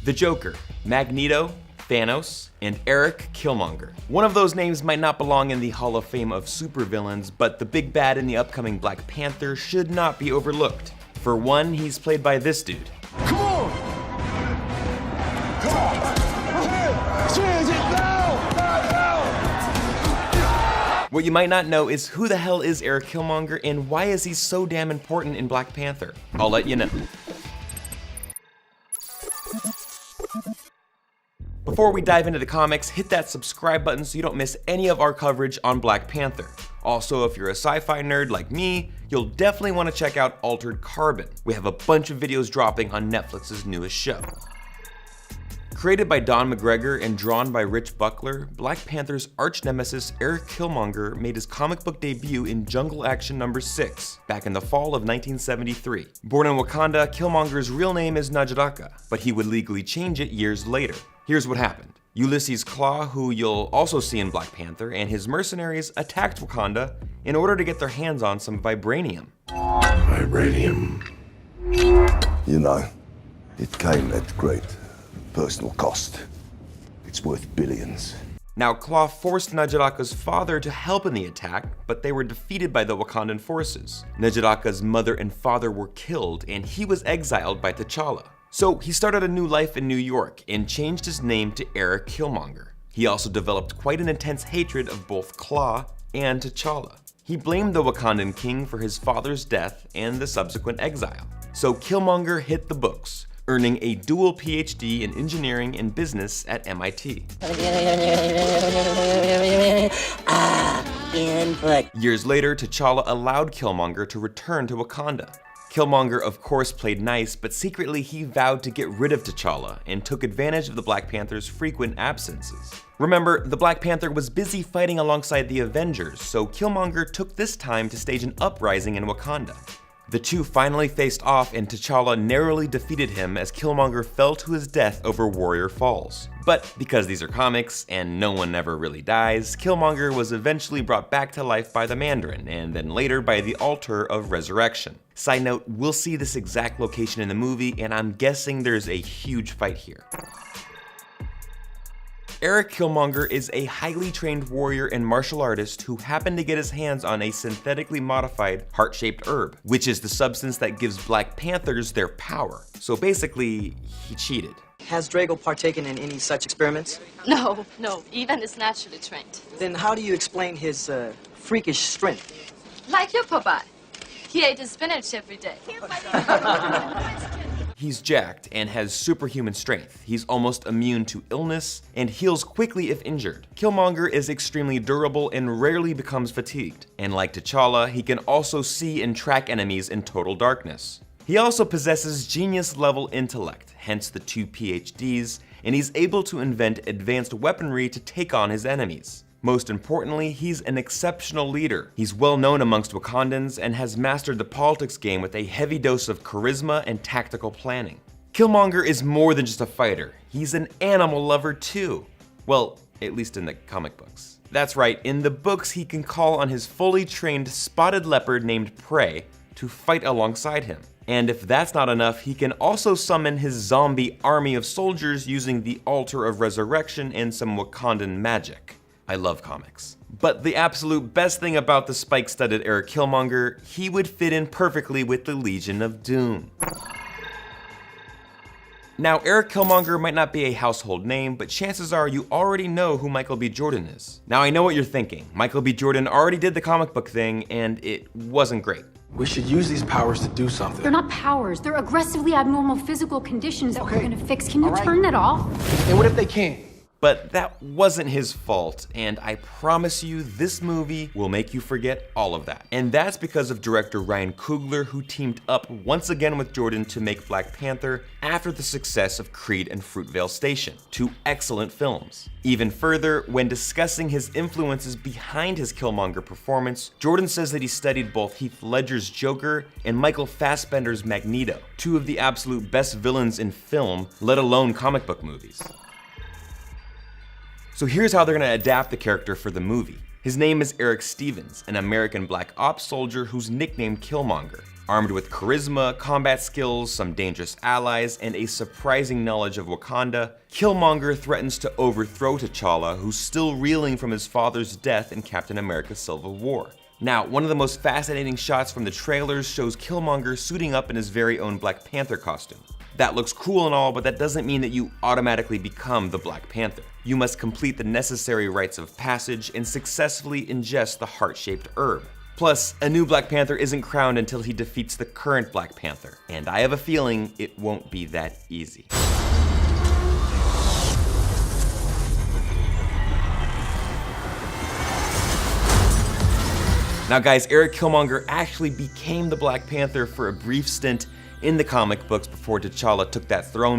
The Joker, Magneto, Thanos, and Erik Killmonger. One of those names might not belong in the Hall of Fame of supervillains, but the big bad in the upcoming Black Panther should not be overlooked. For one, he's played by this dude. Come on! Come on! Change it now! Now! What you might not know is who the hell is Erik Killmonger and why is he so damn important in Black Panther? I'll let you know. Before we dive into the comics, hit that subscribe button so you don't miss any of our coverage on Black Panther. Also, if you're a sci-fi nerd like me, you'll definitely want to check out Altered Carbon. We have a bunch of videos dropping on Netflix's newest show. Created by Don McGregor and drawn by Rich Buckler, Black Panther's arch-nemesis Erik Killmonger made his comic book debut in Jungle Action #6, back in the fall of 1973. Born in Wakanda, Killmonger's real name is Najaraka, but he would legally change it years later. Here's what happened. Ulysses Klaue, who you'll also see in Black Panther, and his mercenaries attacked Wakanda in order to get their hands on some vibranium. Vibranium. You know, it came at great personal cost. It's worth billions. Now, Klaue forced Najaraka's father to help in the attack, but they were defeated by the Wakandan forces. Najaraka's mother and father were killed, and he was exiled by T'Challa. So he started a new life in New York and changed his name to Erik Killmonger. He also developed quite an intense hatred of both Klaue and T'Challa. He blamed the Wakandan king for his father's death and the subsequent exile. So Killmonger hit the books, earning a dual PhD in engineering and business at MIT. Years later, T'Challa allowed Killmonger to return to Wakanda. Killmonger of course played nice, but secretly he vowed to get rid of T'Challa and took advantage of the Black Panther's frequent absences. Remember, the Black Panther was busy fighting alongside the Avengers, so Killmonger took this time to stage an uprising in Wakanda. The two finally faced off and T'Challa narrowly defeated him as Killmonger fell to his death over Warrior Falls. But because these are comics and no one ever really dies, Killmonger was eventually brought back to life by the Mandarin and then later by the Altar of Resurrection. Side note, we'll see this exact location in the movie and I'm guessing there's a huge fight here. Erik Killmonger is a highly trained warrior and martial artist who happened to get his hands on a synthetically modified heart-shaped herb, which is the substance that gives Black Panthers their power. So basically, he cheated. Has Drago partaken in any such experiments? No, Ivan is naturally trained. Then how do you explain his freakish strength? Like your Popeye. He ate his spinach every day. He's jacked and has superhuman strength. He's almost immune to illness and heals quickly if injured. Killmonger is extremely durable and rarely becomes fatigued. And like T'Challa, he can also see and track enemies in total darkness. He also possesses genius-level intellect, hence the 2 PhDs, and he's able to invent advanced weaponry to take on his enemies. Most importantly, he's an exceptional leader. He's well known amongst Wakandans and has mastered the politics game with a heavy dose of charisma and tactical planning. Killmonger is more than just a fighter. He's an animal lover too. Well, at least in the comic books. That's right, in the books he can call on his fully trained spotted leopard named Prey to fight alongside him. And if that's not enough, he can also summon his zombie army of soldiers using the Altar of Resurrection and some Wakandan magic. I love comics. But the absolute best thing about the spike-studded Erik Killmonger, he would fit in perfectly with the Legion of Doom. Now, Erik Killmonger might not be a household name, but chances are you already know who Michael B. Jordan is. Now, I know what you're thinking. Michael B. Jordan already did the comic book thing, and it wasn't great. We should use these powers to do something. They're not powers. They're aggressively abnormal physical conditions that we're gonna fix. Can you turn that off? And what if they can't? But that wasn't his fault, and I promise you this movie will make you forget all of that. And that's because of director Ryan Coogler, who teamed up once again with Jordan to make Black Panther after the success of Creed and Fruitvale Station, 2 excellent films. Even further, when discussing his influences behind his Killmonger performance, Jordan says that he studied both Heath Ledger's Joker and Michael Fassbender's Magneto, 2 of the absolute best villains in film, let alone comic book movies. So here's how they're gonna adapt the character for the movie. His name is Eric Stevens, an American Black Ops soldier who's nicknamed Killmonger. Armed with charisma, combat skills, some dangerous allies, and a surprising knowledge of Wakanda, Killmonger threatens to overthrow T'Challa, who's still reeling from his father's death in Captain America Civil War. Now, one of the most fascinating shots from the trailers shows Killmonger suiting up in his very own Black Panther costume. That looks cool and all, but that doesn't mean that you automatically become the Black Panther. You must complete the necessary rites of passage and successfully ingest the heart-shaped herb. Plus, a new Black Panther isn't crowned until he defeats the current Black Panther, and I have a feeling it won't be that easy. Now guys, Erik Killmonger actually became the Black Panther for a brief stint in the comic books before T'Challa took that throne